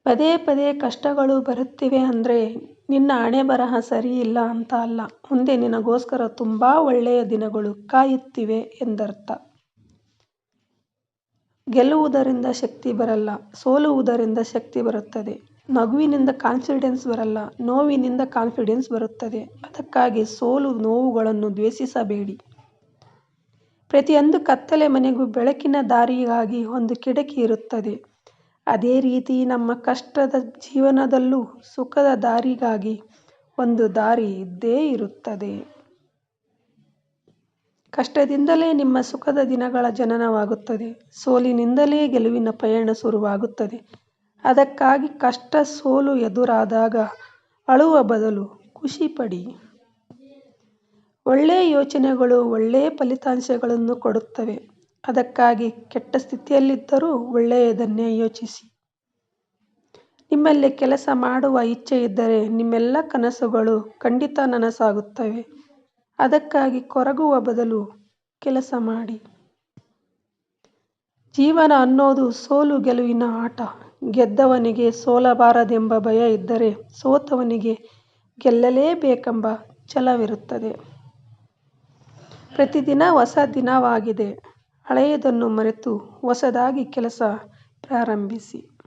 ಪದೇ ಪದೇ ಕಷ್ಟಗಳು ಬರುತ್ತಿವೆ ಅಂದರೆ ನಿನ್ನ ಹಣೆಬರಹ ಸರಿಯಿಲ್ಲ ಅಂತ ಅಲ್ಲ. ಮುಂದೆ ನಿನಗೋಸ್ಕರ ತುಂಬ ಒಳ್ಳೆಯ ದಿನಗಳು ಕಾಯುತ್ತಿವೆ ಎಂದರ್ಥ. ಗೆಲ್ಲುವುದರಿಂದ ಶಕ್ತಿ ಬರಲ್ಲ, ಸೋಲುವುದರಿಂದ ಶಕ್ತಿ ಬರುತ್ತದೆ. ನಗುವಿನಿಂದ ಕಾನ್ಫಿಡೆನ್ಸ್ ಬರಲ್ಲ, ನೋವಿನಿಂದ ಕಾನ್ಫಿಡೆನ್ಸ್ ಬರುತ್ತದೆ. ಅದಕ್ಕಾಗಿ ಸೋಲು ನೋವುಗಳನ್ನು ದ್ವೇಷಿಸಬೇಡಿ. ಪ್ರತಿಯೊಂದು ಕತ್ತಲೆ ಮನೆಗೂ ಬೆಳಕಿನ ದಾರಿಗಾಗಿ ಒಂದು ಕಿಟಕಿ ಇರುತ್ತದೆ. ಅದೇ ರೀತಿ ನಮ್ಮ ಕಷ್ಟದ ಜೀವನದಲ್ಲೂ ಸುಖದ ದಾರಿಗಾಗಿ ಒಂದು ದಾರಿ ಇದ್ದೇ ಇರುತ್ತದೆ. ಕಷ್ಟದಿಂದಲೇ ನಿಮ್ಮ ಸುಖದ ದಿನಗಳ ಜನನವಾಗುತ್ತದೆ. ಸೋಲಿನಿಂದಲೇ ಗೆಲುವಿನ ಪಯಣ ಶುರುವಾಗುತ್ತದೆ. ಅದಕ್ಕಾಗಿ ಕಷ್ಟ ಸೋಲು ಎದುರಾದಾಗ ಅಳುವ ಬದಲು ಖುಷಿಪಡಿ. ಒಳ್ಳೆಯ ಯೋಚನೆಗಳು ಒಳ್ಳೆಯ ಫಲಿತಾಂಶಗಳನ್ನು ಕೊಡುತ್ತವೆ. ಅದಕ್ಕಾಗಿ ಕೆಟ್ಟ ಸ್ಥಿತಿಯಲ್ಲಿದ್ದರೂ ಒಳ್ಳೆಯದನ್ನೇ ಯೋಚಿಸಿ. ನಿಮ್ಮಲ್ಲಿ ಕೆಲಸ ಮಾಡುವ ಇಚ್ಛೆ ಇದ್ದರೆ ನಿಮ್ಮೆಲ್ಲ ಕನಸುಗಳು ಖಂಡಿತ ನನಸಾಗುತ್ತವೆ. ಅದಕ್ಕಾಗಿ ಕೊರಗುವ ಬದಲು ಕೆಲಸ ಮಾಡಿ. ಜೀವನ ಅನ್ನೋದು ಸೋಲು ಗೆಲುವಿನ ಆಟ. ಗೆದ್ದವನಿಗೆ ಸೋಲಬಾರದೆಂಬ ಭಯ ಇದ್ದರೆ ಸೋತವನಿಗೆ ಗೆಲ್ಲಲೇಬೇಕೆಂಬ ಛಲವಿರುತ್ತದೆ. ಪ್ರತಿದಿನ ಹೊಸ ದಿನವಾಗಿದೆ. ಹಳೆಯದನ್ನು ಮರೆತು ಹೊಸದಾಗಿ ಕೆಲಸ ಪ್ರಾರಂಭಿಸಿ.